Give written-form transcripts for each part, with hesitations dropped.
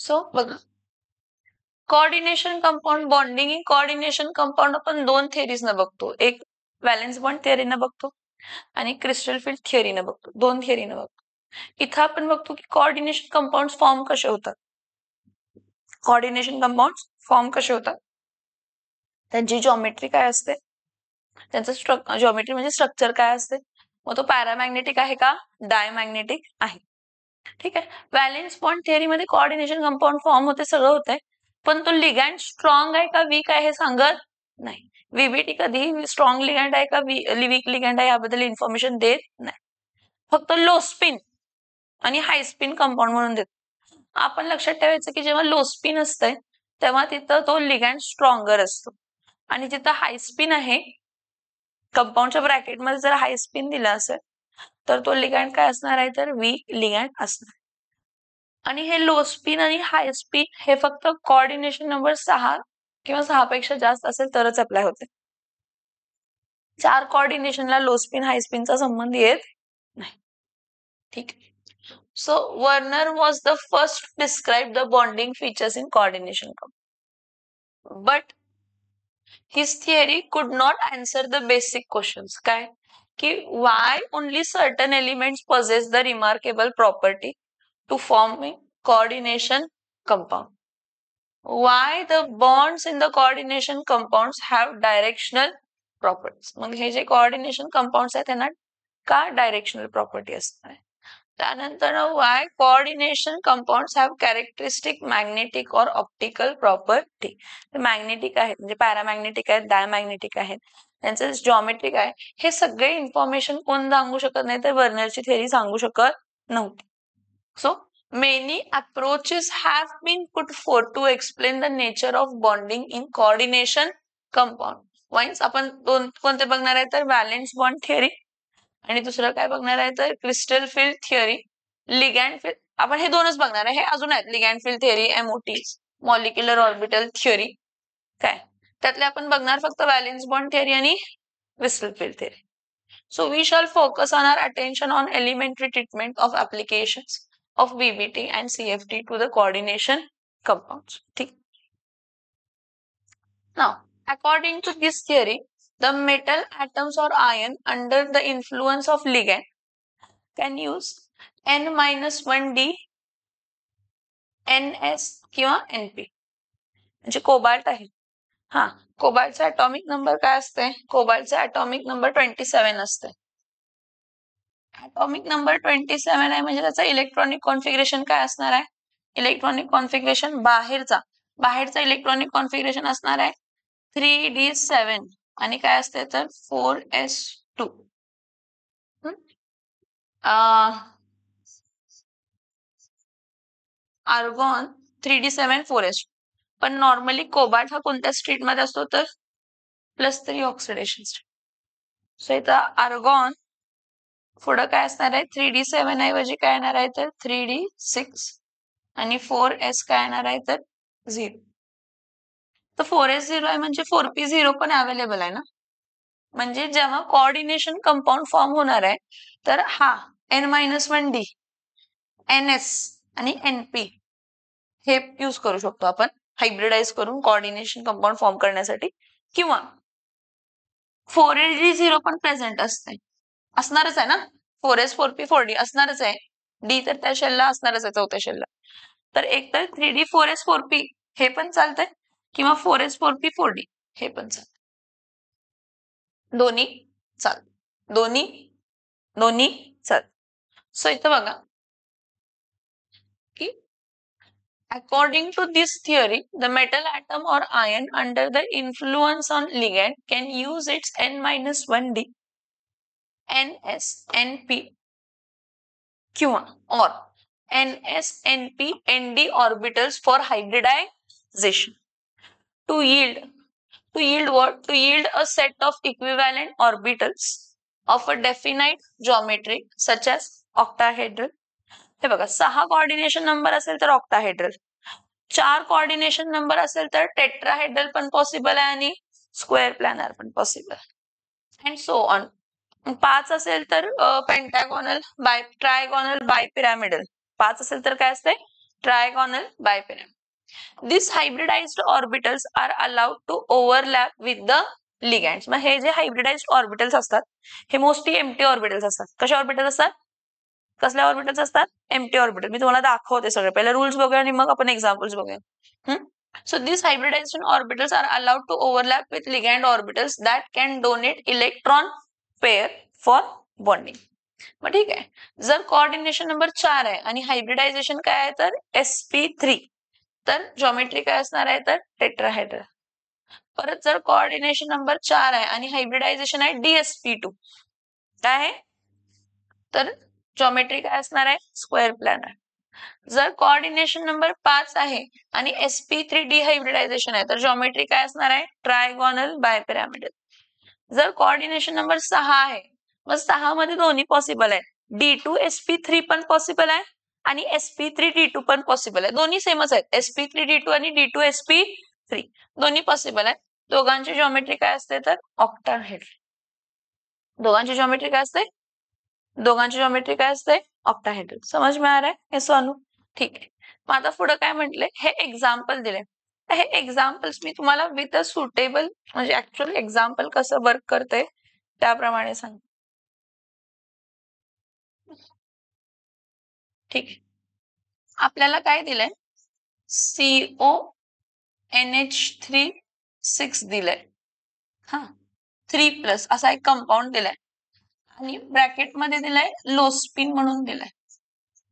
So बघा, coordination compound, bonding in coordination compound आपण दोन थिअरीज न बघतो. एक व्हॅलेन्स बॉन्ड थिअरीनं बघतो आणि क्रिस्टल फील्ड थिअरीनं बघतो. दोन थिअरीनं बघतो. इथं आपण बघतो की कोऑर्डिनेशन कंपाऊंड फॉर्म कसे होतात. कोऑर्डिनेशन कंपाऊंड फॉर्म कसे होतात, त्यांची जॉमेट्री काय असते, त्यांचं जॉमेट्री म्हणजे स्ट्रक्चर काय असते, मग तो पॅरामॅग्नेटिक आहे का डायमॅग्नेटिक आहे. ठीक आहे. व्हॅलेन्स बॉन्ड थिअरीमध्ये कोऑर्डिनेशन कंपाऊंड फॉर्म होते, सगळं होतंय, पण तो लिगॅन्ड स्ट्रॉंग आहे का वीक आहे हे सांगत नाही. व्हीबीटी कधी स्ट्रॉंग लिगॅन्ड आहे का वीक लिगॅन्ड आहे याबद्दल इन्फॉर्मेशन देत नाही. फक्त लो स्पिन आणि हाय स्पिन कंपाऊंड म्हणून देत. आपण लक्षात ठेवायचं की जेव्हा लो स्पिन असतंय तेव्हा तिथं तो लिगॅन्ड स्ट्रॉंगर असतो आणि जिथं हाय स्पिन आहे, कंपाऊंडच्या ब्रॅकेटमध्ये जर हाय स्पिन दिला असेल तर तो लिगॅन्ड काय असणार आहे, तर वीक लिगॅन्ड असणार. आणि हे लो स्पिन आणि हाय स्पिन हे फक्त कोऑर्डिनेशन नंबर 6 किंवा 6 पेक्षा जास्त असेल तरच अप्लाय होते. 4 कोऑर्डिनेशनला लो स्पिन हाय स्पिनचा संबंध येत नाही. ठीक. So Werner was the first to describe the bonding features in coordination compound. But his theory could not answer the basic questions. काय की why only certain elements possess the remarkable property to form a coordination compound? Why the bonds in the coordination compounds have directional properties? मग हे जे coordination compounds आहेत त्यांना का directional property असणार आहे? त्यानंतर why coordination compounds have characteristic magnetic or optical property? Magnetic आहेत म्हणजे पॅरामॅग्नेटिक आहेत, डायमॅग्नेटिक आहेत, त्यांचं जॉमेट्री काय, हे सगळे इन्फॉर्मेशन कोण सांगू शकत नाही, तर वर्नरची थिअरी सांगू शकत नव्हती. So many approaches have been put forth to explain the nature of bonding in coordination compound. Once आपण दोन कोणते बघणार आहे, तर व्हॅलेन्स बॉन्ड थिअरी आणि दुसरं काय बघणार आहे, तर crystal field theory, ligand field. आपण हे दोनच बघणार आहे, हे अजून आहेत ligand field theory, MOT, molecular orbital theory. काय त्यातले आपण बघणार फक्त व्हॅलेन्स बॉन्ड थिअरी आणि crystal field theory. So we shall focus on our attention on elementary treatment of applications of VBT and CFT to the coordination compounds. Now, according to this theory, the metal atoms or ion under the influence of ligand can use N-1D, NS किंवा NP. म्हणजे cobalt आहे. हा, कोबाल्टचा atomic number काय असते, कोबाल्टचा atomic number 27 असते. Atomic number 27 आहे म्हणजे त्याचा इलेक्ट्रॉनिक कॉन्फिगरेशन काय असणार आहे, इलेक्ट्रॉनिक कॉन्फिगरेशन बाहेरचा इलेक्ट्रॉनिक कॉन्फिगरेशन असणार आहे 3d7 आणि काय असते तर 4s2. Argon 3d7 4s2. पण नॉर्मली कोबाल्ट हा कोणत्या स्टेट मध्ये असतो, तर +3 ऑक्सिडेशन स्टेट. सो इथं आर्गॉन पुढं काय असणार आहे, 3d7 ऐवजी काय येणार आहे, तर 3d6 आणि 4s काय येणार आहे, तर 0. तर 4s0 आहे म्हणजे 4p0 पण अवेलेबल आहे ना. म्हणजे जेव्हा कोऑर्डिनेशन कंपाऊंड फॉर्म होणार आहे तर हा N-1D, NS आणि NP हे यूज करू शकतो आपण हायब्रिडाइज करून कोऑर्डिनेशन कंपाऊंड फॉर्म करण्यासाठी. किंवा 4s0 पण प्रेझेंट असणारच आहे ना, 4s 4p 4d असणारच आहे, डी तर त्या शेलला असणारच आहे, चौथ्या शेलला. तर एक तर 3d 4s 4p हे पण चालतंय किंवा 4s 4p 4d हे पण चालतंय, दोन्ही चालत. सो इथं बघा की according to this theory, the metal atom or ion under the influence on ligand can use its N-1D, NS, NP किंवा or NS, NP, ND orbitals for hybridization to yield what? To yield a set of equivalent orbitals of a definite geometry such as octahedral. हे बघा, 6 coordination number असेल तर octahedral, 4 coordination number असेल तर tetrahedral पण possible आहे आणि square planar पण पॉसिबल आहे, अँड सो ऑन. 5 असेल तर पेंटागोनल, ट्रायगोनल, बायपिरामिडल. 5 असेल तर काय असते, trigonal bipyramid. These hybridized orbitals are allowed to overlap with the ligands. मग हे जे hybridized orbitals असतात हे मोस्टली एम्प्टी ऑर्बिटल्स असतात. कशा ऑर्बिटल्स असतात? कसल्या ऑर्बिटल्स असतात? Empty orbital. मी तुम्हाला दाखवते सगळे. पहिले रूल्स बघूया आणि मग आपण एक्झाम्पल्स बघूया. So these hybridization orbitals are allowed to overlap with ligand orbitals that can donate electron pair for bonding. मग ठीक आहे. जर कोऑर्डिनेशन नंबर 4 आहे आणि हायब्रिडायझेशन काय आहे तर sp3, तर जॉमेट्री काय असणार आहे तर टेट्राहेड्रल. परत जर कोऑर्डिनेशन नंबर 4 आहे आणि हायब्रिडायझेशन आहे dsp2, काय आहे तर जॉमेट्री काय असणार आहे स्क्वेअर प्लॅनर. जर कोऑर्डिनेशन नंबर 5 आहे आणि sp3 डिहायब्रिडायझेशन आहे तर जॉमेट्री काय असणार आहे ट्रायगोनल बायपिरामिडल. जर कोऑर्डिनेशन नंबर 6 आहे मग 6 मध्ये दोन्ही पॉसिबल आहे. d2sp3 पण पॉसिबल आहे आणि sp3d2 पण पॉसिबल आहे. दोन्ही सेमच आहेत. sp3d2 आणि d2sp3 दोन्ही पॉसिबल आहे. दोघांची जॉमेट्री काय असते तर ऑक्टाहेड्रल. दोघांची जॉमेट्री काय असते? दोघांची जॉमेट्री काय असते ऑक्टाहेड्रल. समझ में आ रहा है हे सोनू? ठीक आहे. मग आता पुढे काय म्हटले हे एक्झाम्पल दिले. हे एक्झाम्पल्स मी तुम्हाला विथ अ सुटेबल म्हणजे ऍक्च्युअल एक्झाम्पल कसं वर्क करते त्याप्रमाणे सांग. ठीक आहे. आपल्याला काय दिलंय CONH3 6 दिलंय. हा 3+ असा एक कंपाऊंड दिलाय आणि ब्रॅकेट मध्ये दिलाय लोस्पिन म्हणून दिलाय.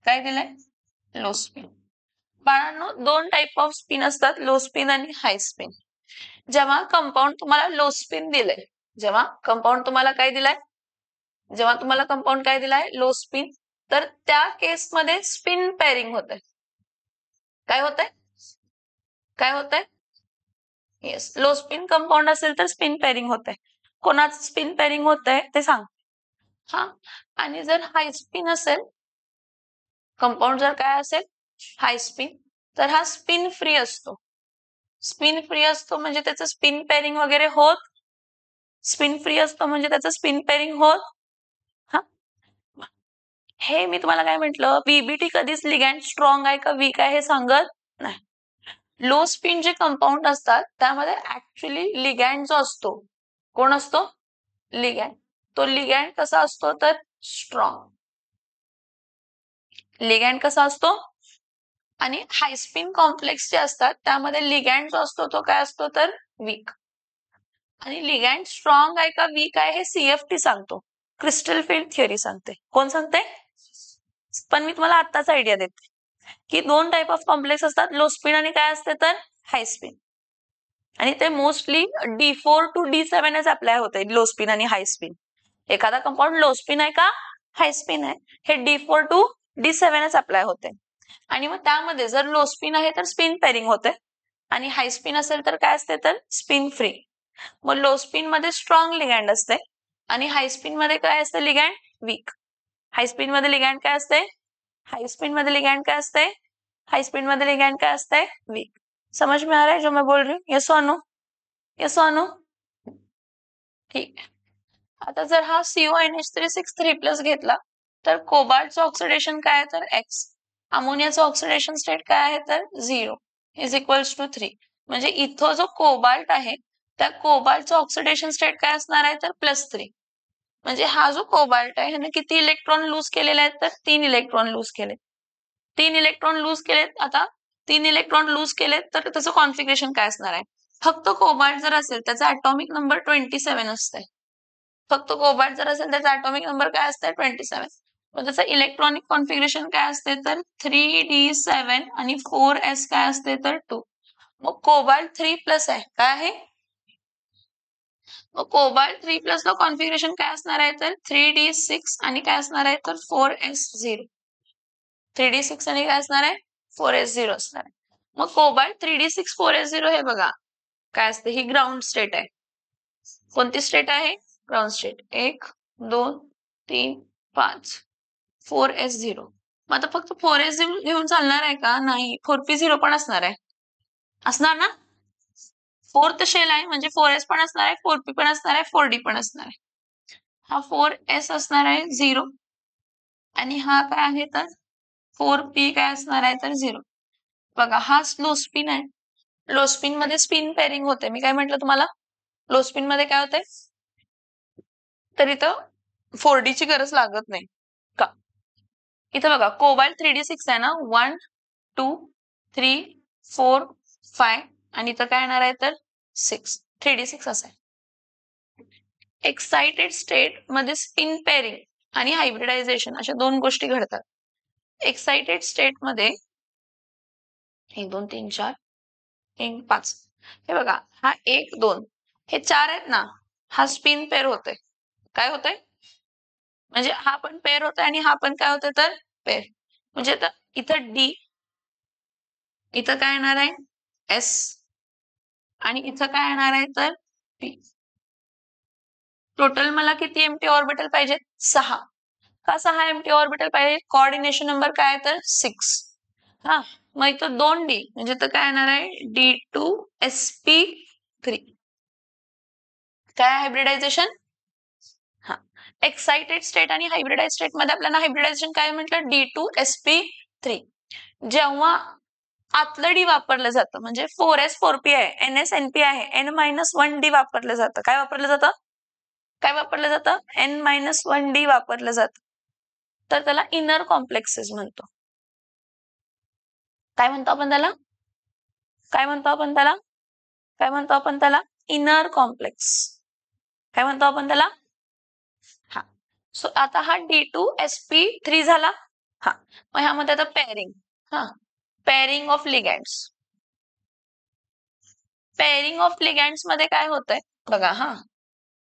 काय दिलंय लोस्पिन. बाळांनो दोन टाइप ऑफ स्पिन असतात लोस्पिन आणि हाय स्पिन. जेव्हा कंपाऊंड तुम्हाला लोस्पिन दिलंय, जेव्हा कंपाऊंड तुम्हाला काय दिलाय, जेव्हा तुम्हाला कंपाऊंड काय दिलाय लोस्पिन, तर त्या केसमध्ये स्पिन पेअरिंग होतंय. काय होतंय? काय होतंय? येस लोस्पिन कंपाऊंड असेल तर स्पिन पेअरिंग होतंय. कोणाचं स्पिन पेअरिंग होतंय ते सांग. हा आणि जर हाय स्पिन असेल कंपाऊंड जर काय असेल हाय स्पिन तर हा स्पिन फ्री असतो. स्पिन फ्री असतो म्हणजे त्याचं स्पिन पेअरिंग वगैरे होत. स्पिन फ्री असतो म्हणजे त्याचं स्पिन पेअरिंग होत. हा हे मी तुम्हाला काय म्हटलं बीबीटी कधीच लिगॅंड स्ट्रॉंग आहे का वीक आहे हे सांगत नाही. लो स्पिन जे कंपाऊंड असतात त्यामध्ये ऍक्च्युअली लिगॅंड जो असतो कोण असतो लिगॅंड. तो लिगॅंड कसा असतो तर स्ट्रॉंग. लिगॅंड कसा असतो आणि हायस्पिन कॉम्प्लेक्स जे असतात त्यामध्ये लिगॅंड जो असतो तो काय असतो तर वीक. आणि लिगॅंड स्ट्रॉंग आहे का वीक आहे हे सीएफटी सांगतो. क्रिस्टल फील्ड थिअरी सांगते. कोण सांगते? पण मी तुम्हाला आत्ताच आयडिया देते की दोन टाइप ऑफ कॉम्प्लेक्स असतात लोस्पिन आणि काय असते तर हायस्पिन. आणि ते mostly D4 to D7 apply होते लोस्पिन आणि हायस्पिन. एखादा कंपाऊंड लोस्पिन आहे का हायस्पिन आहे हे D4 to D7 अप्लाय होते. आणि मग त्यामध्ये जर लोस्पिन आहे तर स्पिन पेअरिंग होते आणि हायस्पिन असेल तर काय असते तर स्पिन फ्री. मग लोस्पिन मध्ये स्ट्रॉंग लिगॅंड असते आणि हायस्पिन मध्ये काय असते लिगॅंड वीक. हायस्पिन मध्ये लिगॅंड काय असते हायस्पिन मध्ये लिगॅंड काय असते हायस्पिन मध्ये लिगॅंड काय असते वीक. समझ में आ रहा है जो मैं बोल रही हूँ? यस और नो? यस और नो? ठीक आहे. आता जर हा CONH3 घेतला तर कोबाल्टचं ऑक्सिडेशन काय आहे तर X. अमोनियाचं ऑक्सिडेशन स्टेट काय आहे तर 0 इज इक्वल्स टू 3. म्हणजे इथं जो कोबाल्ट आहे त्या कोबाल्टचं ऑक्सिडेशन स्टेट काय असणार आहे तर +3. म्हणजे हा जो कोबाल्ट आहे ह्याने किती इलेक्ट्रॉन लूज केलेले आहेत तर 3 इलेक्ट्रॉन लूज केले. 3 इलेक्ट्रॉन लूज केलेत. आता 3 इलेक्ट्रॉन लूज केलेत तर त्याचं कॉन्फिगरेशन काय असणार आहे. फक्त कोबाल्ट जर असेल त्याचा ॲटॉमिक नंबर 27 असते. फक्त कोबाल्ट जर असेल त्याचा ॲटॉमिक नंबर काय असते 27. मग त्याचं इलेक्ट्रॉनिक कॉन्फिगरेशन काय असते तर 3d7 आणि 4s काय असते तर 2. मग कोबाल्ट 3+ आहे काय आहे. मग कोबाल्ट 3+ ला कॉन्फिगरेशन काय असणार आहे तर 3d6 आणि काय असणार आहे तर 4s0. 3d6 आणि काय असणार आहे 4s0 असणार आहे. मग कोबाल्ट 3d6 4s0 हे बघा काय असते ही ग्राउंड स्टेट आहे. कोणती स्टेट आहे ग्राउंड स्टेट. 1 2 3 5 4s0. मग आता फक्त 4s0 घेऊन चालणार आहे का नाही 4p0 पण असणार आहे. असणार ना. 4th शेल आहे म्हणजे 4s पण असणार आहे 4p पण असणार आहे 4d पण असणार आहे. हा 4s असणार आहे 0 आणि हा काय आहे तर 4p काय असणार आहे तर 0. बघा हा स्लो स्पिन आहे. लो स्पिन मध्ये स्पिन पेअरिंग होते. मी काय म्हंटल तुम्हाला, लो स्पिन मध्ये काय होतंय, तर इथं 4D ची गरज लागत नाही का. इथं बघा कोबाल्ट 3D6 आहे ना, 1 2 3 4 5 आणि इथं काय येणार आहे तर 6, 3D6 असं आहे. एक्साइटेड स्टेट मध्ये स्पिन पेअरिंग आणि हायब्रिडायझेशन अशा दोन गोष्टी घडतात. एक्साइटेड स्टेट मध्ये 1 2 3 4 1 5 हे बघा, हा 1 2 हे 4 आहेत ना, हा स्पिन पेअर होतोय. काय होतंय, म्हणजे हा पण पेअर होतोय आणि हा पण काय होतोय तर पेअर. म्हणजे आता इथं डी, इथं काय येणार आहे एस आणि इथं काय येणार आहे तर पी. टोटल मला किती एम्प्टी ऑर्बिटल पाहिजेत, 6. का 6 एम्प्टी ऑर्बिटल पाहिजे, कोऑर्डिनेशन नंबर काय तर 6. हा मग इथं 2D म्हणजे तर काय येणार आहे D2sp3. काय हायब्रिडायझेशन, हा एक्साइटेड स्टेट आणि हायब्रिडाइज स्टेट मध्ये आपल्याला हायब्रिडायझेशन काय म्हटलं, D2sp3. जेव्हा आतलं डी वापरलं जातं म्हणजे 4s4p आहे, nsnp आहे, n-1d वापरलं जातं. काय वापरलं जातं, काय वापरलं जातं, n-1d वापरलं जातं. तर त्याला इनर कॉम्प्लेक्सेस म्हणतो. काय म्हणतो आपण त्याला, काय म्हणतो आपण त्याला, काय म्हणतो आपण त्याला, इनर कॉम्प्लेक्स. काय म्हणतो आपण त्याला, हा. सो आता हा D2sp3 झाला. हा मग ह्यामध्ये आता पेअरिंग, हा पेअरिंग ऑफ लिगँड्स. पेअरिंग ऑफ लिगँड्स मध्ये काय होतंय बघा, हा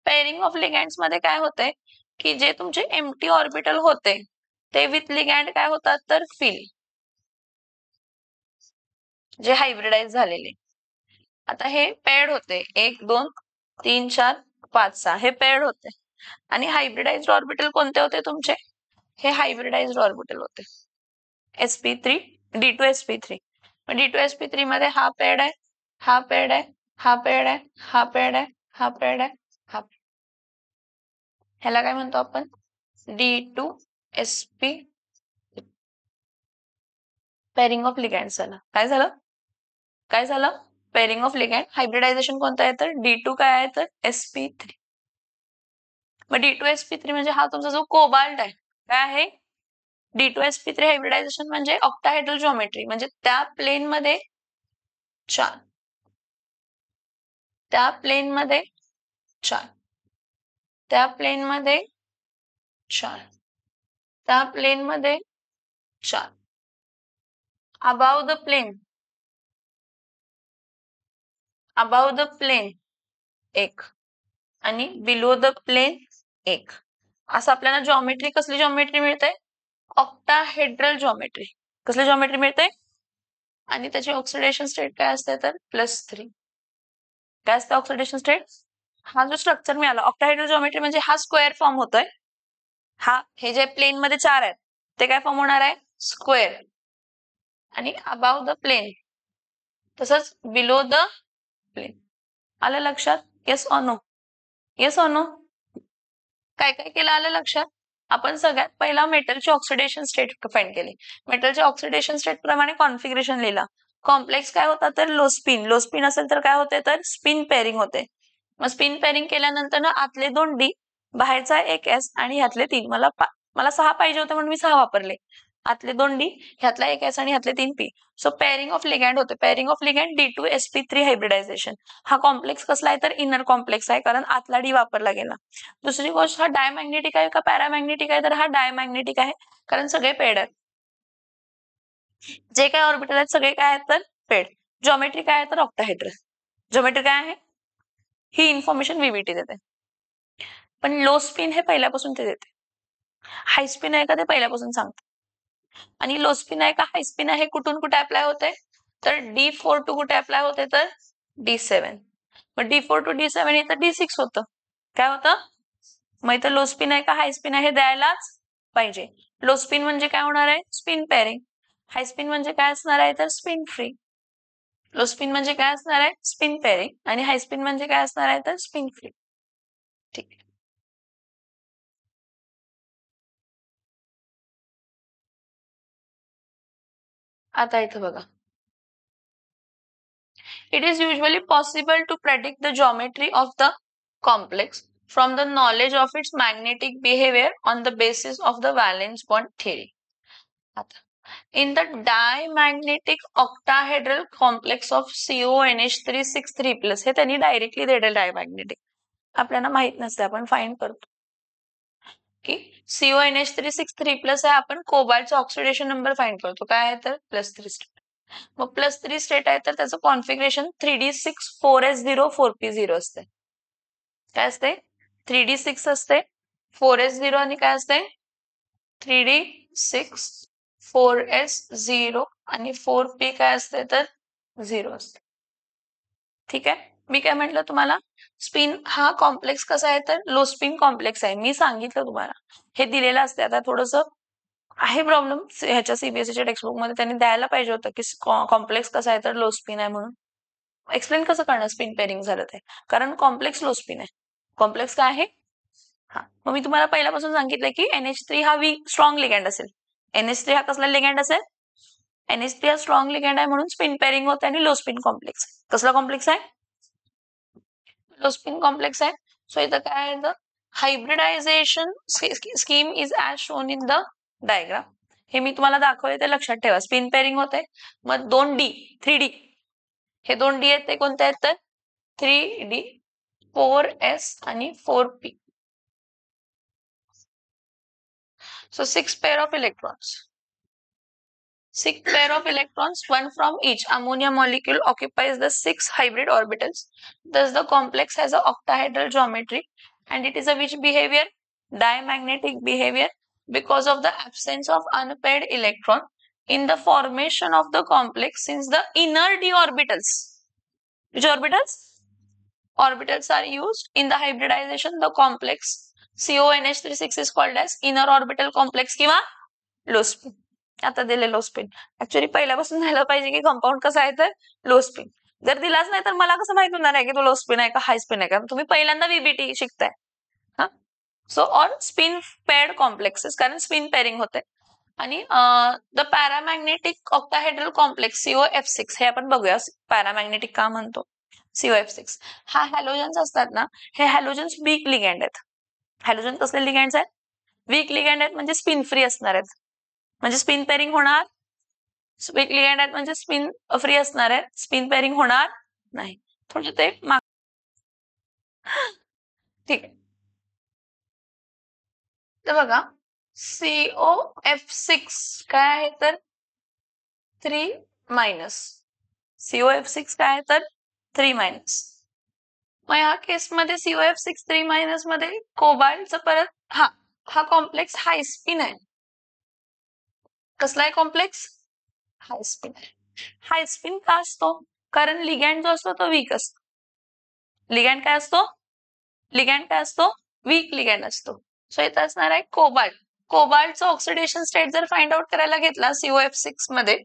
पेअरिंग ऑफ लिगँड्स मध्ये काय होतंय की जे तुमचे एम्प्टी ऑर्बिटल होते ते विथ लिगँड काय होतात तर फिल, जे हायब्रिडाइज झालेले. आता हे पेड होते 1 2 3 4 5 6 हे पेड होते आणि हायब्रिडाइज्ड ऑर्बिटल कोणते होते तुमचे, हे हायब्रिडाइज्ड ऑर्बिटल होते sp3 D2sp3. D2sp3 मध्ये हा पेड आहे, हा पेड आहे, हा पेड आहे, हा पेड आहे, हा पेड आहे, हा. ह्याला काय म्हणतो आपण D2sp. पेअरिंग ऑफ लिगँड झालं. काय झालं, काय झालं, पेअरिंग ऑफ लिगँड. हायब्रिडायझेशन कोणतं आहे तर D2 काय आहे तर sp3. मग D2sp3 म्हणजे हा तुमचा जो कोबाल्ट आहे, काय आहे D2sp3 हायब्रिडायझेशन म्हणजे ऑक्टाहेड्रल जॉमेट्री, म्हणजे त्या प्लेन मध्ये 4, त्या प्लेन मध्ये 4, त्या प्लेन मध्ये 4, त्या प्लेन मध्ये 4. Above the plane, above the plane 1 आणि बिलो द प्लेन 1. असं आपल्याला जॉमेट्री, कसली जॉमेट्री मिळते, ऑक्टाहेड्रल जॉमेट्री. कसली जॉमेट्री मिळते आणि त्याची ऑक्सिडेशन स्टेट काय असते तर +3. काय असतं ऑक्सिडेशन स्टेट, हा जो स्ट्रक्चर मिळाला ऑक्टाहेड्रल जॉमेट्री म्हणजे हा स्क्वेअर फॉर्म होतोय. हा हे जे प्लेन मध्ये 4 आहेत ते काय फॉर्म होणार आहे स्क्वेअर आणि अबाव द प्लेन, तसंच बिलो द प्लेन. आलं लक्षात, yes or no, yes or no. काय काय केलं आलं लक्षात, आपण सगळ्यात पहिला मेटलची ऑक्सिडेशन स्टेट फाइंड केली. मेटलच्या ऑक्सिडेशन स्टेट प्रमाणे कॉन्फिगरेशन लिहिला. कॉम्प्लेक्स काय होता तर लो स्पिन, लो स्पिन असेल तर काय होते तर स्पिन पेअरिंग होते. मग स्पिन पेअरिंग केल्यानंतर ना आतले 2 डी, बाहेरचा 1 एस आणि ह्यातले 3. मला 6 पाहिजे होते म्हणून मी 6 वापरले. आतले 2 डी, ह्यातला 1 एस आणि ह्यातले 3 P. So pairing of ligand होते. Pairing of ligand D2sp3 hybridization. हा कॉम्प्लेक्स कसला आहे तर इनर कॉम्प्लेक्स आहे कारण आतला डी वापरला गेला. दुसरी गोष्ट, हा डायमॅग्नेटिक आहे का पॅरामॅग्नेटिक आहे तर हा डायमॅग्नेटिक आहे कारण सगळे पेड आहेत. जे काय ऑर्बिटल आहेत सगळे काय आहेत तर पेड. जॉमेट्री काय आहे तर ऑक्टाहेड्रल. जॉमेट्री काय आहे, ही इन्फॉर्मेशन व्हीबीटी देते. पण लो स्पिन हे पहिल्यापासून ते देते. हाय स्पिन आहे का ते पहिल्यापासून सांगते. आणि लो स्पिन आहे का हाय स्पिन आहे कुठून कुठे अप्लाय होते तर D4 टू कुठे अप्लाय होते तर D7. मग D4 टू D7 इथं D6 होतं. काय होतं, मग इथं लो स्पिन आहे का हाय स्पिन आहे हे द्यायलाच पाहिजे. लो स्पिन म्हणजे काय होणार आहे स्पिन पेअरिंग. हाय स्पिन म्हणजे काय असणार आहे तर स्पिन फ्री. लो स्पिन म्हणजे काय असणार आहे स्पिन पेअरिंग आणि हाय स्पिन म्हणजे काय असणार आहे तर स्पिन फ्री. ठीक आहे. आता इथं बघा, It is usually possible to predict the geometry of the complex from the knowledge of its magnetic behavior on the basis of the valence bond theory. In the diamagnetic octahedral complex of CONH363+, हे त्यांनी directly दिलेलं diamagnetic, आपल्याला माहित नसते, आपण find करतो की CONH363+ आहे, आपण कोबाल्टचा ऑक्सिडेशन नंबर फाइंड करतो, काय आहे तर +3 स्टेट. मग +3 स्टेट आहे तर त्याचं कॉन्फिगरेशन 3d6 4s0 4p0 असते. काय असते? 3d6 असते, 4s0 आणि काय असते? 3d6 4s0 आणि 4p काय असते तर 0 असते. ठीक आहे. मी काय म्हटलं तुम्हाला, स्पिन हा कॉम्प्लेक्स कसा आहे तर लो स्पिन कॉम्प्लेक्स आहे. मी सांगितलं तुम्हाला, हे दिलेलं असते. आता थोडस आहे प्रॉब्लेम ह्याच्या सीबीएसईच्या टेक्स्टबुक मध्ये, त्यांनी द्यायला पाहिजे होतं की कॉम्प्लेक्स कसा आहे तर लो स्पिन आहे म्हणून. एक्सप्लेन कसं करणार स्पिन पेअरिंग झालं ते, कारण कॉम्प्लेक्स लो स्पिन आहे. कॉम्प्लेक्स काय आहे? हा, मग मी तुम्हाला पहिल्यापासून सांगितलं की NH3 हा वीक स्ट्रॉंग लिगँड असेल. NH3 हा कसला लिगँड असेल? NH3 हा स्ट्रॉंग लिगँड आहे म्हणून स्पिन पेअरिंग होते आणि लो स्पिन कॉम्प्लेक्स. कसला कॉम्प्लेक्स आहे? लो स्पिन कॉम्प्लेक्स आहे. सो इथं काय आहे तर hybridisation scheme is as shown in the diagram. हे मी तुम्हाला दाखवले ते लक्षात ठेवा. स्पिन पेअरिंग होते, मग 2D 3D, हे 2D आहेत ते कोणते आहेत तर 3D 4s आणि 4p. So 6 pair of electrons. 6 pair of electrons, one from each ammonia molecule, occupies the 6 hybrid orbitals. Thus the complex has an octahedral geometry and it is a which behavior? Diamagnetic behavior, because of the absence of unpaired electron in the formation of the complex, since the inner d orbitals. Which orbitals? Orbitals are used in the hybridization. The complex CONH36 is called as inner orbital complex किंवा low spin. आता दिले low spin. Actually पहिल्यापासून द्यायला पाहिजे की compound कसा आहे तर लो स्पिन. जर दिलाच नाही तर मला कसं माहित होणार आहे की तो लो स्पिन आहे का हाय स्पिन आहे का? तुम्ही पहिल्यांदा VBT शिकताय. हा, so or spin paired complexes, कारण स्पिन पेअरिंग होते. आणि the paramagnetic octahedral complex COF6, हे आपण बघूया पॅरामॅग्नेटिक का म्हणतो. COF6 हा हॅलोजन्स असतात ना, हे हॅलोजन्स वीक लिगँड आहेत. हॅलोजन कसले लिगँड्स आहेत? वीक लिगँड आहेत, म्हणजे स्पिन फ्री असणार आहेत, म्हणजे स्पिन पेअरिंग होणार. वीक लिगँड आहेत म्हणजे स्पिन फ्री असणार आहे, स्पिन पेअरिंग होणार नाही. थोडं ते ठीक आहे. तर बघा COF6 काय आहे तर 3-. COF6 काय आहे तर 3-. मग ह्या केसमध्ये COF6 3- मध्ये कोबाल्टचं परत हा कॉम्प्लेक्स हाय स्पिन आहे. कसला आहे कॉम्प्लेक्स? हाय स्पिन आहे. हाय स्पिन का असतो? कारण लिगँड जो असतो तो वीक असतो. लिगँड काय असतो? लिगँड काय असतो? वीक लिगँड असतो. सो इथं असणार आहे कोबाल्ट. कोबाल्टचं ऑक्सिडेशन स्टेट जर फाइंड आउट करायला घेतला COF6 मध्ये,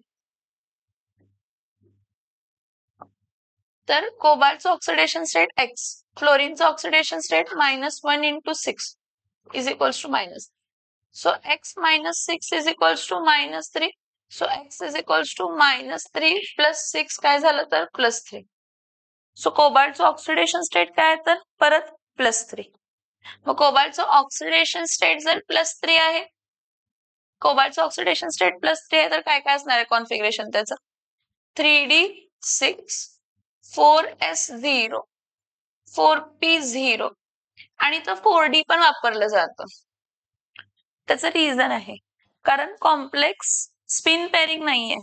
तर कोबाल्टचं ऑक्सिडेशन स्टेट X, फ्लोरीनचं oxidation state -1 × 6 is equals to minus. So X - 6 is equals to -3. So X is equals to -3 + 6 काय झालं तर +3. सो कोबाल्टचं ऑक्सिडेशन स्टेट काय आहे तर परत +3. मग कोबाल्टचं ऑक्सिडेशन स्टेट जर +3 आहे, कोबाल्टचं ऑक्सिडेशन स्टेट +3 आहे, तर काय काय असणार आहे कॉन्फिगरेशन त्याचं? 3d6 4s0 4p0 आणि तर 4d पण वापरलं जातं. त्याचं रिझन आहे कारण कॉम्प्लेक्स स्पिन पेअरिंग नाहीये,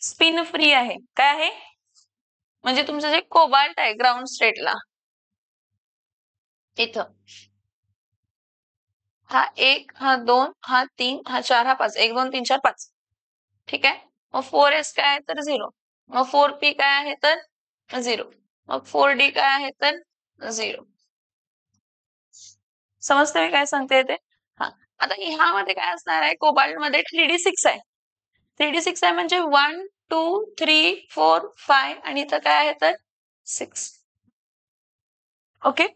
स्पिन फ्री आहे. काय आहे? म्हणजे तुमचं जे कोबाल्ट आहे ग्राउंड स्टेटला, इथं हा 1, हा 2, हा 3, हा 4, हा 5, 1 2 3 4 5. ठीक आहे. मग 4s काय आहे तर 0. मग 4p काय आहे तर 0. मग 4d काय आहे तर 0. समजते मी काय सांगते ते? हा, आता ह्यामध्ये काय असणार आहे? कोबाल्ट मध्ये 3d6 आहे. 3d6 आहे म्हणजे 1 2 3 4 5 आणि इथं काय आहे तर 6. ओके.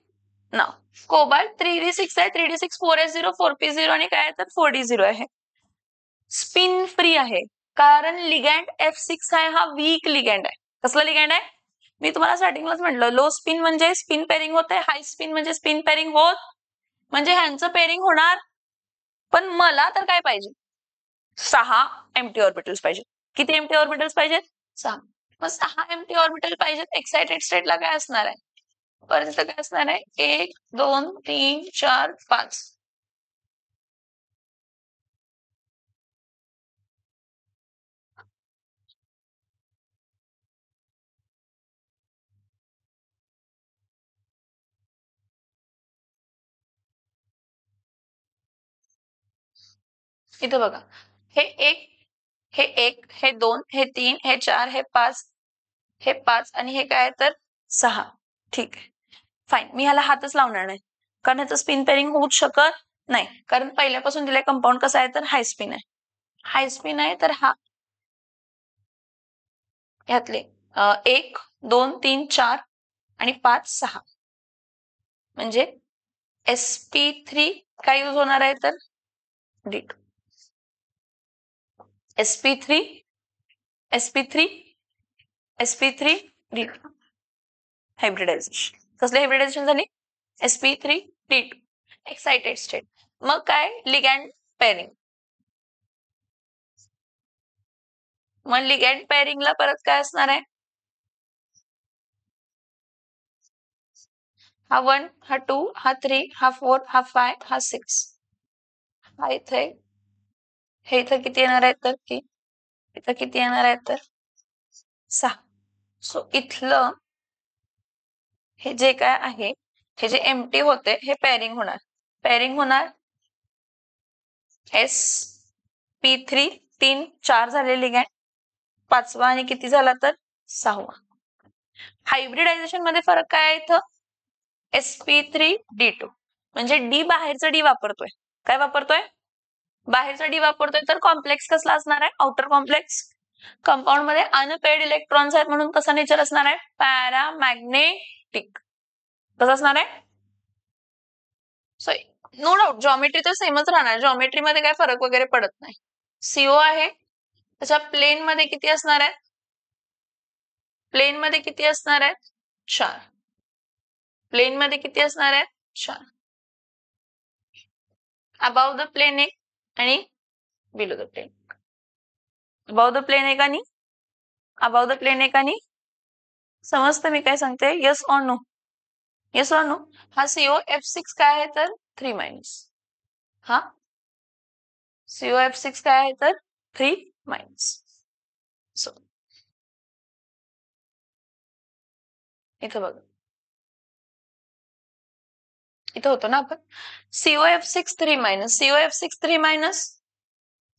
नाव कोबाल्ट 3d6 आहे. 3d6 4s0 4p0 आणि काय आहे तर 4d0 आहे. स्पिन फ्री आहे कारण लिगँड F6 आहे, हा वीक लिगँड आहे. कसला लिगँड आहे? मी तुम्हाला स्टार्टिंगलाच म्हटलं, लो स्पिन म्हणजे स्पिन पेअरिंग होते, हाय स्पिन म्हणजे स्पिन पेअरिंग होत, म्हणजे ह्यांचं पेअरिंग होणार. पण मला तर काय पाहिजे, 6 एम्प्टी ऑर्बिटल्स पाहिजे. किती एम्प्टी ऑर्बिटल्स पाहिजेत? 6. मग 6 एम्प्टी ऑर्बिटल पाहिजेत. एक्साइटेड स्टेटला काय असणार आहे? परत काय असणार आहे? 1 2 3 4 5. इथं बघा, हे 1 हे 1 हे 2 हे 3 हे 4 हे 5 हे 5 आणि हे काय तर 6. ठीक आहे, फाईन. मी ह्याला हातच लावणार नाही, कारण ह्याचं स्पिन पेअरिंग होऊच शकत नाही, कारण पहिल्यापासून दिलाय कंपाऊंड कसा आहे तर हाय स्पिन आहे. हाय स्पिन आहे तर हा ह्यातले 1 2 3 4 आणि 5 6 म्हणजे sp3 काय यूज होणार आहे तर D2. sp3 sp3 sp3 D2 hybridisation. कसले हायब्रिडायझेशन झाली? sp3 D2 excited state. मग काय लिगॅन्ड पेअरिंग. मग लिगॅन्ड पेअरिंगला परत काय असणार आहे? हा 1 हा 2 हा 3 हा 4 हा 5 हा 6. हा इथे हे इथं किती येणार आहे तर की इथं किती येणार आहे तर 6. सो इथलं हे जे काय आहे, हे जे एम्प्टी होते हे पेअरिंग होणार. पेअरिंग होणार sp3 3 4 झाले लिगॅन्ड, 5वा आणि किती झाला तर 6वा. हायब्रिडायझेशन मध्ये फरक काय आहे इथं? sp3 D2 म्हणजे डी बाहेरचा डी वापरतोय. काय वापरतोय? बाहेरचा डी वापरतोय. तर कॉम्प्लेक्स कसला असणार आहे? Outer complex. कंपाऊंड मध्ये अनपेड इलेक्ट्रॉन्स आहेत म्हणून कसा नेचर असणार आहे? पॅरामॅग्नेटिक. कसं असणार आहे? सो नो डाऊट जॉमेट्री तर सेमच राहणार, जॉमेट्री मध्ये काय फरक वगैरे पडत नाही. सीओ आहे त्याच्या प्लेन मध्ये किती असणार आहे? प्लेन मध्ये किती असणार आहे? 4. प्लेन मध्ये किती असणार आहे? 4. अबाव द प्लेन एक आणि below the plane. Above the plane एक आणि अबाव द प्लेन एक आणि समजतं मी काय सांगते? Yes or no? Yes or no? हा COF6 काय आहे तर 3 मायनस. हा COF6 काय आहे तर 3 मायनस. सो इथं बघा, इथं होतो ना आपण COF6 3 minus. COF6 3 minus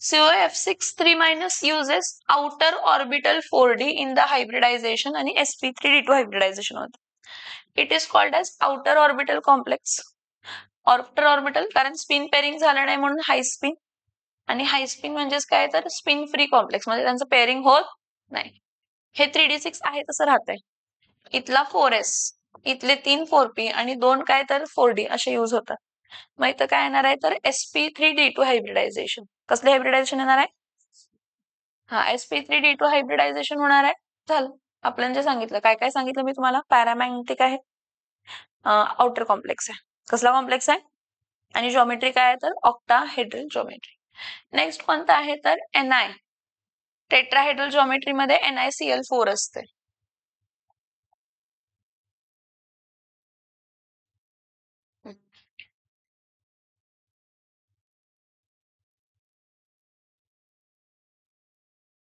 COF6 3 minus uses outer orbital 4d in the hybridization आणि sp3d2 hybridization होतं. It is called as outer orbital complex. Outer orbital कारण स्पिन पेअरिंग झालं नाही म्हणून हाय स्पिन, आणि हाय स्पिन म्हणजेच काय तर स्पिन फ्री कॉम्प्लेक्स म्हणजे त्यांचं पेअरिंग होत नाही. हे 3d6 आहे तसं राहतंय. इथला 4s, इथले 3 4p आणि 2 काय तर 4d असे यूज होतात. मग इथं काय येणार आहे तर sp3d2 हायब्रिडायझेशन. कसले हायब्रिडायझेशन येणार आहे? हा sp3d2 हायब्रिडायझेशन होणार आहे. झालं, आपल्याला जे सांगितलं, काय काय सांगितलं मी तुम्हाला? पॅरामॅग्नेटिक आहे, आउटर कॉम्प्लेक्स आहे. कसला कॉम्प्लेक्स आहे? आणि जॉमेट्री काय आहे तर ऑक्टाहेड्रल जॉमेट्री. नेक्स्ट कोणतं आहे तर ni. टेट्राहेड्रल जॉमेट्री मध्ये NiCl4 असते.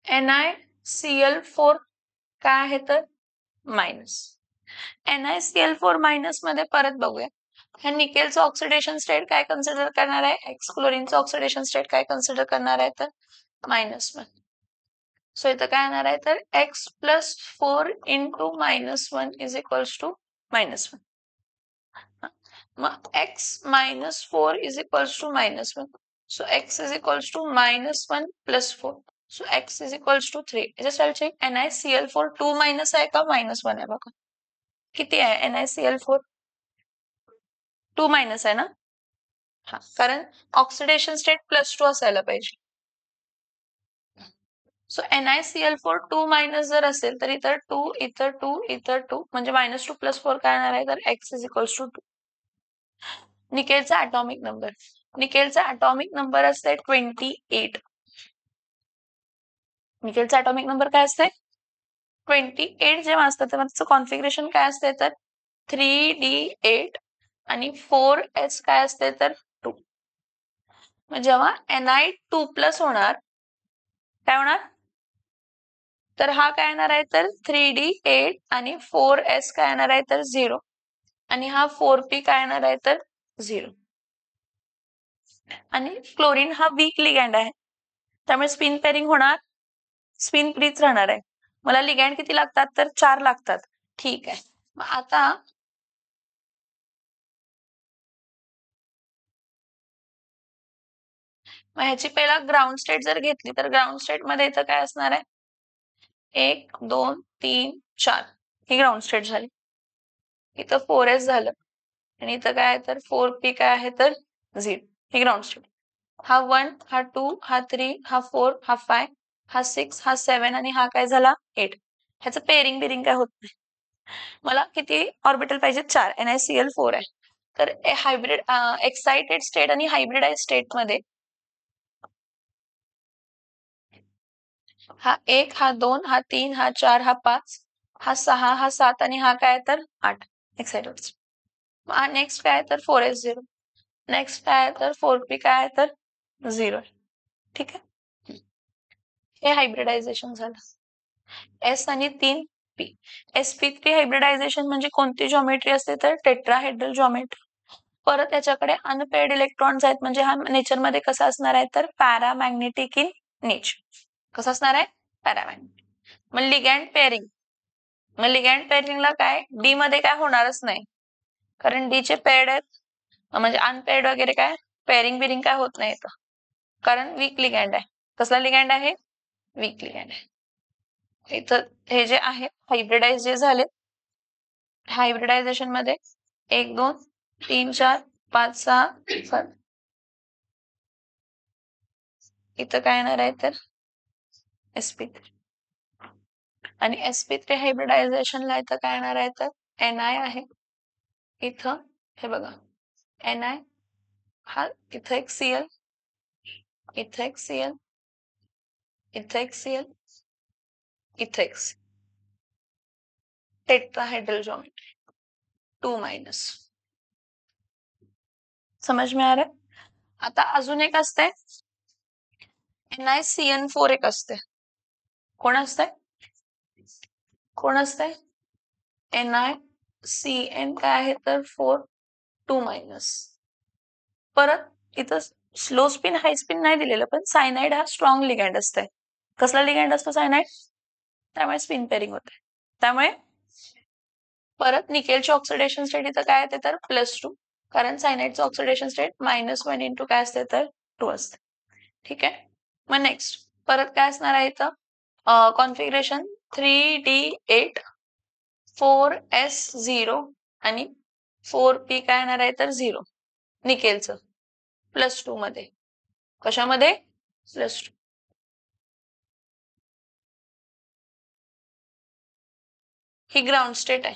NiCl4 काय आहे तर मायनस. NiCl4 मायनस मध्ये परत बघूया, ह्या निकेलचं ऑक्सिडेशन स्टेट काय कन्सिडर करणार आहे? एक्स क्लोरीनचं ऑक्सिडेशन स्टेट काय कन्सिडर करणार आहे तर -1. सो इथं काय येणार आहे तर x plus 4 into -1 is equals to -1. मग x minus 4 is equals to -1. So x is equals to -1 plus 4. So x is equals to 3. Just I'll check NiCl4 2 minus आहे का -1 आहे बघा. किती आहे NiCl4? 2 मायनस आहे ना? हा, कारण ऑक्सिडेशन स्टेट +2 असायला पाहिजे. सो NiCl4 2 मायनस जर असेल तर इथं 2 इथं 2 इथं 2 म्हणजे -2 + 4 काय येणार आहे तर x = 2. निकेलचा ॲटॉमिक नंबर, निकेलचा ॲटॉमिक नंबर असते 28. निकेलचा ॲटॉमिक नंबर काय असते 28. जेव्हा असतं तेव्हा त्याचं कॉन्फिगरेशन काय असते तर 3d8 आणि 4s काय असते तर 2. मग जेव्हा Ni2+ होणार काय होणार तर हा काय येणार आहे तर 3d8 आणि 4s काय येणार आहे तर 0 आणि हा 4p काय येणार आहे तर 0. आणि क्लोरीन हा वीक लिगँड आहे त्यामुळे स्पिन पेअरिंग होणार, स्पिन फ्रीच राहणार आहे. मला लिगँड किती लागतात तर 4 लागतात. ठीक आहे. मग आता मग ह्याची पहिला ग्राउंड स्टेट जर घेतली तर ग्राउंड स्टेट मध्ये इथं काय असणार आहे 1 2 3 4 ही ग्राउंड स्टेट झाली. इथं 4s झालं आणि इथं काय आहे तर 4p काय आहे तर 0 ही ग्राउंड स्टेट. हा 1 हा 2 हा 3 हा 4 हा 5 हा 6 हा 7 आणि हा काय झाला 8. ह्याचं पेअरिंग बिरिंग काय होत नाही. मला किती ऑर्बिटल पाहिजे 4. NiCl4 आहे तर हायब्रिड एक्साइटेड स्टेट आणि हायब्रिडाइज स्टेट मध्ये हा 1 हा 2 हा 3 हा 4 हा 5 हा 6 हा 7 आणि हा काय तर 8 एक्साइटेड. नेक्स्ट काय तर 4s0, नेक्स्ट काय तर 4p काय तर 0. ठीक आहे. हे हायब्रिडायझेशन झालं. S आणि 3p. sp3 हायब्रिडायझेशन म्हणजे कोणती जॉमेट्री असते तर टेट्राहेड्रल जॉमेट्री. परत त्याच्याकडे अनपेअर्ड इलेक्ट्रॉन्स आहेत म्हणजे हा नेचरमध्ये कसा असणार आहे तर पॅरामॅग्नेटिक इन नेचर. कसा असणार आहे पॅरामॅग्नेटिक. मग लिगँड पेअरिंग, मग लिगँड पेअरिंगला काय डी मध्ये काय होणारच नाही कारण डी चे पेअर्ड आहेत म्हणजे अनपेअर्ड वगैरे काय पेअरिंग बिरिंग काय होत नाही कारण वीक लिगँड आहे. कसला लिगँड आहे वीक लिगँड आहे. इथं हे जे आहे हायब्रिडाइज जे झाले हायब्रिडायझेशन मध्ये 1 2 3 4 5 6 7 इथं काय येणार आहे तर sp3 आणि sp3 हायब्रिडायझेशनला इथं काय येणार आहे तर Ni आहे. इथं हे बघा Ni हा इथं एक Cl, इथं एक Cl, इथं एक Cl, इथं एक Cl. Tetrahedral geometry 2-. समझ में आ रहा है. आता अजून एक असते NiCN4 एक असते. कोण असते कोण असते NiCN काय आहे तर 4 2-. परत इथं स्लो स्पिन हाय स्पिन नाही दिलेलं पण सायनाइड हा स्ट्रॉंग लिगँड असते. कसला लिगँड असतो सायनाइड त्यामुळे स्पिन पेअरिंग होते. त्यामुळे परत निकेलची ऑक्सिडेशन स्टेट इथं काय येते तर +2 कारण सायनाइडचं ऑक्सिडेशन स्टेट -1 इंटू काय असते तर 2 असते. ठीक आहे. मग नेक्स्ट परत काय असणार आहे इथं कॉन्फिगरेशन 3d8 4s0 आणि 4p काय येणार आहे तर 0 निकेलचं +2 मध्ये. कशामध्ये +2. ही ग्राउंड स्टेट आहे.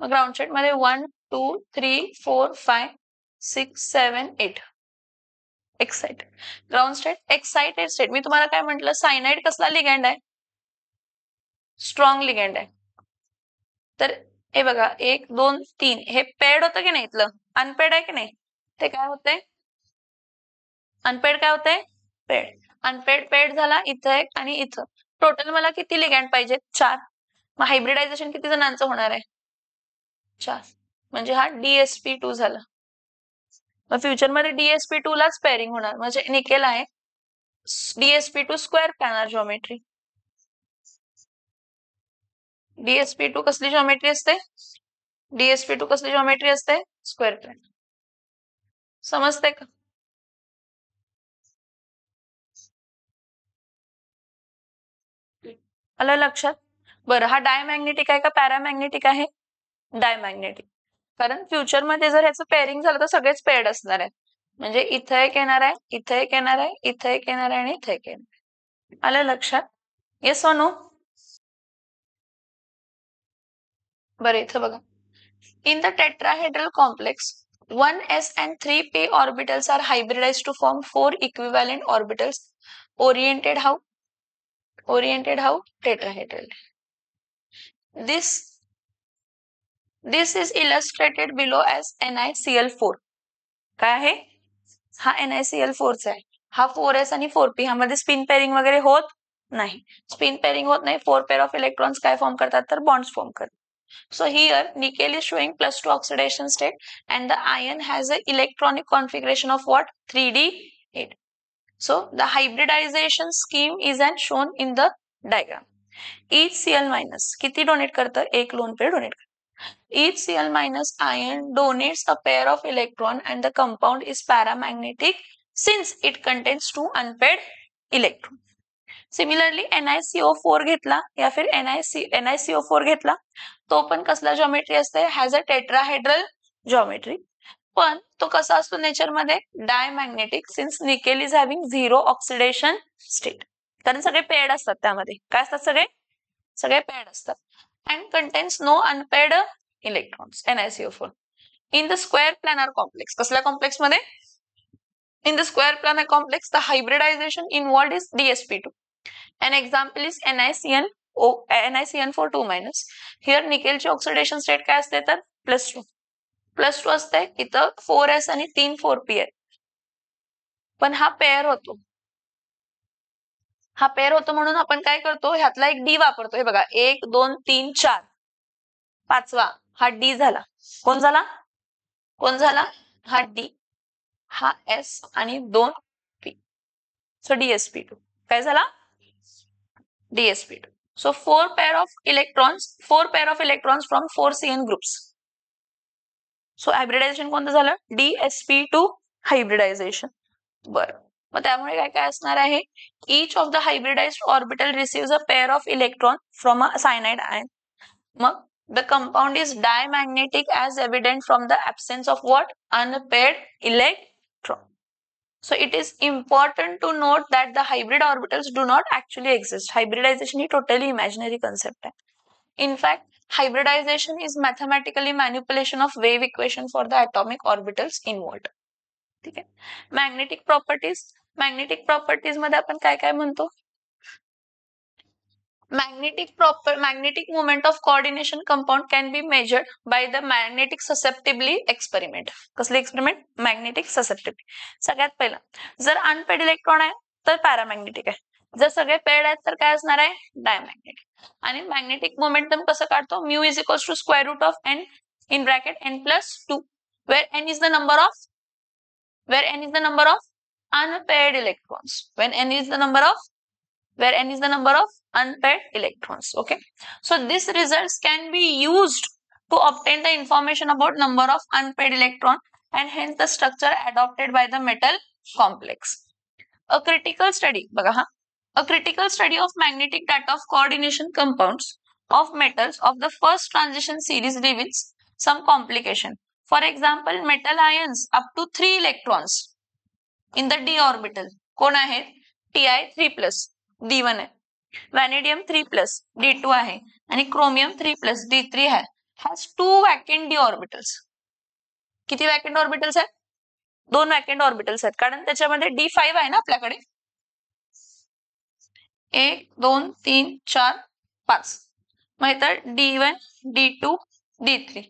मग ग्राउंड स्टेट मध्ये 1 2 3 4 5 6 7 8 excited. Ground state excited state. मी तुम्हाला काय म्हटलं सायनाइड कसला लिगँड आहे स्ट्रॉंग लिगँड आहे. तर हे बघा 1 2 3 हे पेड होतं की नाही इथलं अनपेड आहे की नाही ते काय होतंय अनपेड काय होतंय पेड. अनपेड पेड झाला इथं एक आणि इथं टोटल मला किती लिगँड पाहिजे 4. मग हायब्रिडायझेशन किती जणांचं होणार आहे 4 म्हणजे हा DsP2 झाला. मग फ्युचरमध्ये DsP2 लाच पेअरिंग होणार म्हणजे निकेल आहे DsP2 square planar geometry. DsP2 कसली जॉमेट्री असते DsP2 कसली जॉमेट्री असते स्क्वेअर प्लॅनर. समजते का आलं लक्षात. बरं हा डायमॅग्नेटिक आहे का पॅरामॅग्नेटिक आहे डायमॅग्नेटिक. कारण फ्युचरमध्ये जर ह्याचं पेअरिंग झालं तर सगळेच पेअर्ड असणार आहे म्हणजे इथं एक येणार आहे इथं एक येणार आहे इथं एक येणार आहे आणि इथं एक येणार आहे. आलं लक्षात. येस और नो? बरं इथं बघा, in the tetrahedral complex 1s and 3p orbitals are hybridized to form 4 equivalent orbitals oriented how tetrahedral. This is illustrated below as NiCl4. काय आहे? हा NiCl4 चा आहे. हा 4s आणि 4p ह्यामध्ये स्पिन पेअरिंग वगैरे होत नाही. स्पिन पेअरिंग होत नाही. 4 पेअर ऑफ इलेक्ट्रॉन्स काय फॉर्म करतात तर बॉन्ड्स फॉर्म करतात. So here nickel is showing +2 oxidation state and the iron has an electronic configuration of what? 3d8. So the hybridization scheme is shown in the diagram. Each Cl- किती donate करतं? एक lone pair donate करतं. Each Cl- ion donates a pair of electron and the compound is paramagnetic since it contains 2 unpaired electrons. Similarly NiCO4 घेतला या फिर NiCO4 घेतला तो पण कसला जॉमेट्री असते? Has a tetrahedral geometry. पण तो कसा असतो नेचर मध्ये? Diamagnetic since nickel is having 0 oxidation state. कारण सगळे पेड असतात त्यामध्ये. काय असतात सगळे? सगळे पेड असतात. And contains no unpaired electrons NiCO4. In the square planar complex. कसल्या कॉम्प्लेक्स मध्ये? In the square planar complex, the hybridization involved is DsP2. An example is NiCN4 2-. Here निकेलची ऑक्सिडेशन स्टेट काय असते तर +2. +2 असते. इथं 4s आणि 3 4p आहे. पण हा पेअर होतो. हा पेअर होतो म्हणून आपण काय करतो? ह्यातला एक डी वापरतो. हे बघा 1 2 3 4. पाचवा हा डी झाला. कोण झाला? कोण झाला? हा डी. हा एस आणि 2 पी. So DsP2. काय झाला? DsP2. So 4 pair of electrons from 4 CN groups. So hybridization कोणतं झालं? DsP2 hybridization. बरं. मग त्यामुळे काय काय असणार आहे? Each of the hybridized orbital receives a pair of electron from a cyanide ion. मग the compound is diamagnetic as evident from the absence of what? Unpaired electron. So it is important to note that the hybrid orbitals do not actually exist. Hybridization is totally imaginary concept. In fact, hybridization is mathematically manipulation of wave equation for the atomic orbitals involved. ठीक आहे. Magnetic properties मध्ये आपण काय काय म्हणतो? Magnetic moment of coordination compound can be measured by the magnetic susceptibility experiment. कसले experiment? Magnetic susceptibility. सगळ्यात पहिला जर अनपेड इलेक्ट्रॉन आहे तर पॅरामॅग्नेटिक आहे. जर सगळे पेड आहेत तर काय असणार आहे? डायमॅग्नेटिक. आणि मॅग्नेटिक मोमेंटम कसं काढतो? Mu is equals to square root of n in bracket n+2 where n is the number of unpaired electrons. Where n is the number of unpaired electrons. Okay, so these results can be used to obtain the information about number of unpaired electron and hence the structure adopted by the metal complex. A critical study of magnetic data of coordination compounds of metals of the first transition series reveals some complication. For example, metal ions up to 3 electrons in the d orbital कोण आहेत? Ti3+ d1 आहे. Vanadium 3+ d2 आहे आणि chromium 3+ d3 आहे. has 2 vacant d orbitals. किती vacant orbitals आहेत? 2 vacant orbitals आहेत कारण त्याच्यामध्ये d5 आहे ना आपल्याकडे. 1 2 3 4 5. मग इथं d1 d2 d3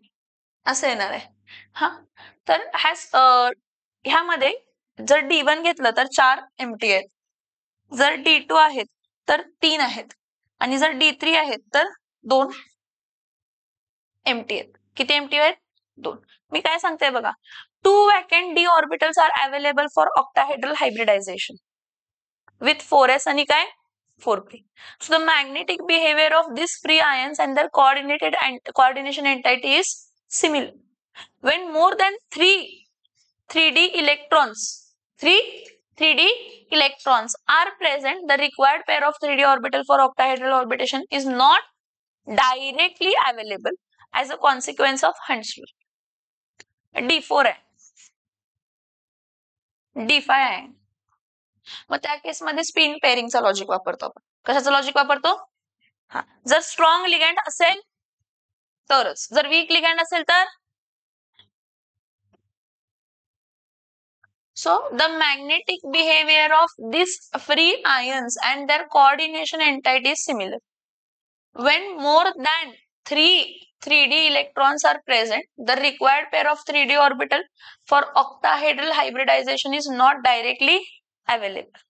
असं येणार आहे. हा तर ह्यामध्ये जर d1 घेतलं तर 4 एम्प्टी आहेत. जर d2 आहेत तर 3 आहेत आणि जर d3 आहेत तर 2 एम्प्टी आहेत. किती एम्प्टी आहेत? 2. मी काय सांगते बघा, 2 vacant d orbitals are available for octahedral hybridization with 4s आणि काय? 4p. So the magnetic behavior of these free ions and their coordination entity is similar. When more than 3d electrons are present, the required pair of 3d orbital for octahedral orbitation is not directly available as a consequence of Hund's rule. d4 आहे, d5 आहे. मग त्या केसमध्ये spin पेअरिंगचा logic वापरतो आपण. कशाचं logic वापरतो? हा, जर स्ट्रॉंग लिगँड असेल तरच, जर वीक लिगँड असेल तर. So the magnetic behavior of these free ions and their coordination entity is similar. When more than 3d electrons are present, the required pair of 3d orbital for octahedral hybridization is not directly available.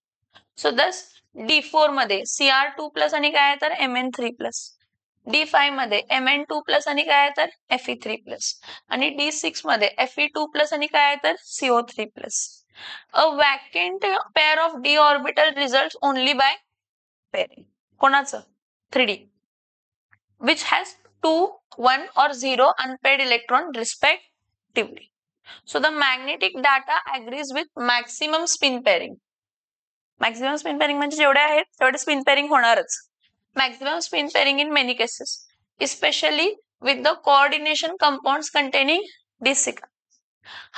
So thus D4 मध्ये Cr2 plus आणि काय आहे तर Mn3 plus, D5 मध्ये Mn2 plus आणि काय आहे तर Fe3 plus आणि D6 मध्ये Fe2 plus आणि काय आहे तर CO3 plus. A vacant pair of d orbital results only by pairing. कोणाचं? 3d, which has 2, 1 or 0 unpaired electron respectively. So the magnetic data agrees with maximum spin pairing. Maximum spin pairing म्हणजे जेवढे आहेत तेवढे spin pairing होणारच. Maximum spin pairing in many cases, especially with the coordination compounds containing D6.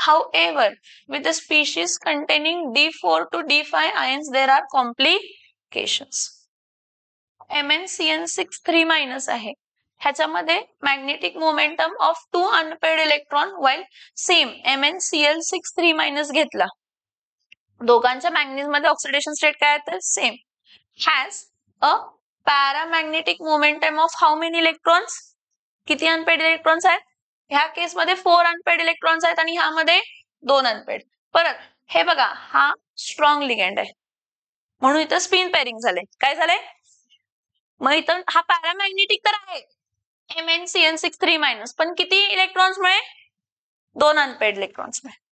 However, with the species containing D4 to D5 ions, there are complications. MnCN6 3- आहे, ह्याच्यामध्ये magnetic momentum of 2 unpaired electron while same MnCl6 3- घेतला, दोघांच्या manganese मध्ये oxidation state काय आहे तर same, has a paramagnetic momentum of how many electrons, किती unpaired electrons आहेत, ह्या केस मध्ये 4 अनपेड इलेक्ट्रॉन्स आहेत आणि ह्यामध्ये 2 अनपेड. परत हे बघा, हा स्ट्रॉंग लिगँड आहे म्हणून इथं स्पिन पेअरिंग झाले. काय झालंय मग इथं हा पॅरामॅग्नेटिक तर आहे MnCN6 3- पण किती इलेक्ट्रॉन्स मुळे, 2 अनपेड इलेक्ट्रॉन्स मुळे.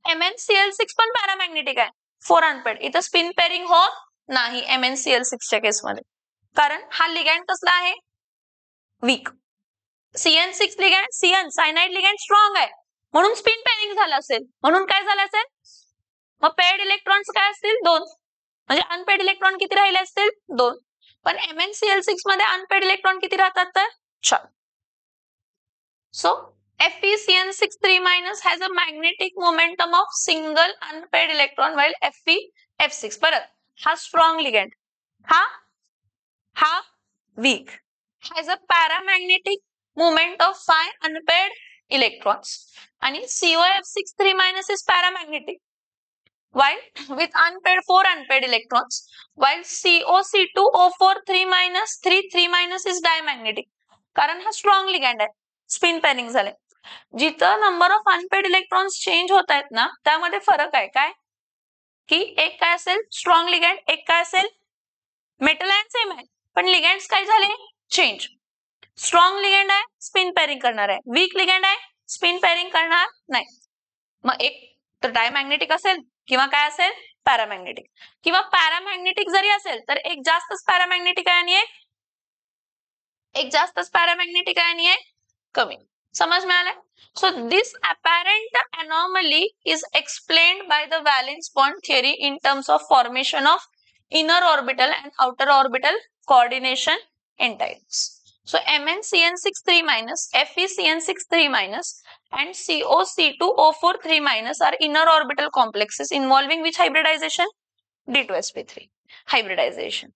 MnCl6 पण पॅरामॅग्नेटिक आहे, 4 अनपेड. इथं स्पिन पेअरिंग होत नाही MnCl6 च्या केसमध्ये, कारण हा लिगँड कसला आहे, weak. CN6 ligand, CN cyanide ligand strong आहे म्हणून स्पिन पेअरिंग झालं असेल, म्हणून काय झालं असेल, मग पेड इलेक्ट्रॉन्स काय असतील 2, म्हणजे अनपेड इलेक्ट्रॉन किती राहिले असतील 2. पण MnCl6 मध्ये अनपेड इलेक्ट्रॉन किती राहतात तर 4. So FeCN6 3- has a magnetic momentum of single unpaired electron while FeF6. परत हा स्ट्रॉंग लिगँड, हा weak, has a paramagnetic moment of 5 unpaired electrons and COF6 3- is paramagnetic while with unpaired 4 unpaired electrons, while COC2O4 3- is diamagnetic, कारण हा strong ligand आहे, spin pairing झाले. जिथं number of unpaired electrons change होत आहेत ना, त्यामध्ये फरक आहे. काय की एक काय असेल स्ट्रॉंग लिगँड, एक काय असेल मेटल आयन सेम आहे पण लिगँड्स काय झाले चेंज. स्ट्रॉंग लिगँड आहे स्पिन पेअरिंग करणार आहे, वीक लिगँड आहे स्पिन पेअरिंग करणार नाही. मग एक तर डायमॅग्नेटिक असेल किंवा काय असेल पॅरामॅग्नेटिक, किंवा पॅरामॅग्नेटिक जरी असेल तर एक जास्तच पॅरामॅग्नेटिक आहे आणि एक जास्तच पॅरामॅग्नेटिक आहे आणि एक कमी. समज में आला. So this apparent anomaly is explained by the valence bond theory in terms of formation of inner orbital and outer orbital coordination entities. So MnCN6 3-, FeCN6 3- and COC2O4 3- are inner orbital complexes involving which hybridization? D2sp3 hybridization.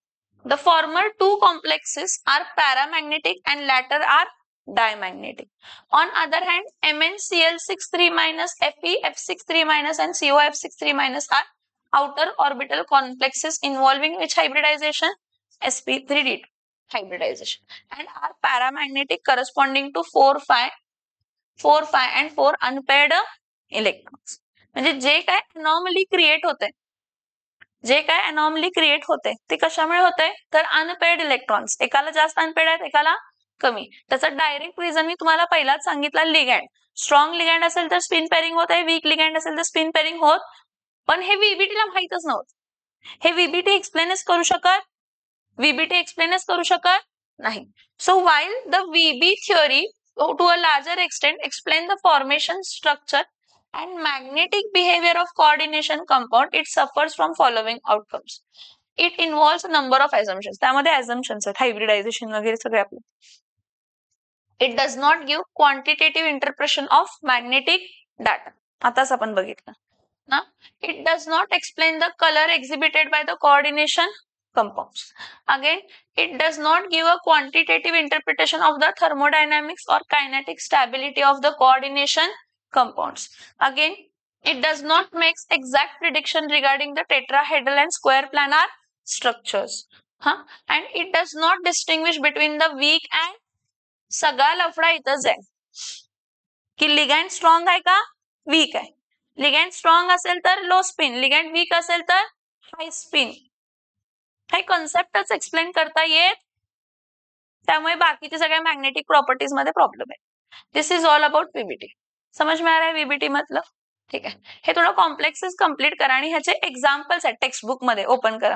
The former two complexes are paramagnetic and latter are diamagnetic. On other hand, MnCl6 3-, FeF6 3- and COF6 3- are outer orbital complexes involving which hybridization? sp3d2 hybridization, and are paramagnetic corresponding to 4, 5 and 4 unpaired electrons. म्हणजे जे काय anomaly create होते, ते कशामुळे होते तर unpaired electrons, एकाला जास्त अनपेड आहेत एकाला कमी. त्याचा डायरेक्ट रिझन मी तुम्हाला पहिलाच सांगितला, लिगँड. स्ट्रॉंग लिगँड असेल तर स्पिन पेअरिंग होत आहे, वीक लिगँड असेल तर स्पिन पेअरिंग होत, पण हे व्हीबीटीला माहितच नव्हतं. हे व्हीबीटी एक्सप्लेनच करू शकत नाही. So while the VB theory to a larger extent explain the formation, structure and magnetic behavior of coordination compound, it suffers from following outcomes. It involves a number of assumptions. त्यामध्ये assumptions आहेत, hybridization वगैरे सगळे आपले. It does not give quantitative interpretation of magnetic data. आताच आपण बघितलं ना. It does not explain the color exhibited by the coordination compounds. Again, it does not give a quantitative interpretation of the thermodynamics or kinetic stability of the coordination compounds. Again, it does not make exact prediction regarding the tetrahedral and square planar structures. And it does not distinguish between the weak and सगळा लफडा इथंच आहे की लिगॅन्ड strong आहे का weak आहे. लिगॅन्ड strong असेल तर लो स्पिन, लिगॅन्ड वीक असेल तर हाय स्पिन. हे कॉन्सेप्टच एक्सप्लेन करता येत, त्यामुळे बाकीचे सगळ्या मॅग्नेटिक प्रॉपर्टीज मध्ये प्रॉब्लेम आहे. दिस इज ऑल अबाउट व्हीबीटी. समझ में आ रहा है व्हीबीटी मतलब? ठीक आहे. हे थोडं कॉम्प्लेक्सेस कंप्लीट करा आणि ह्याचे एक्झाम्पल्स आहेत टेक्स्ट बुक मध्ये, ओपन करा.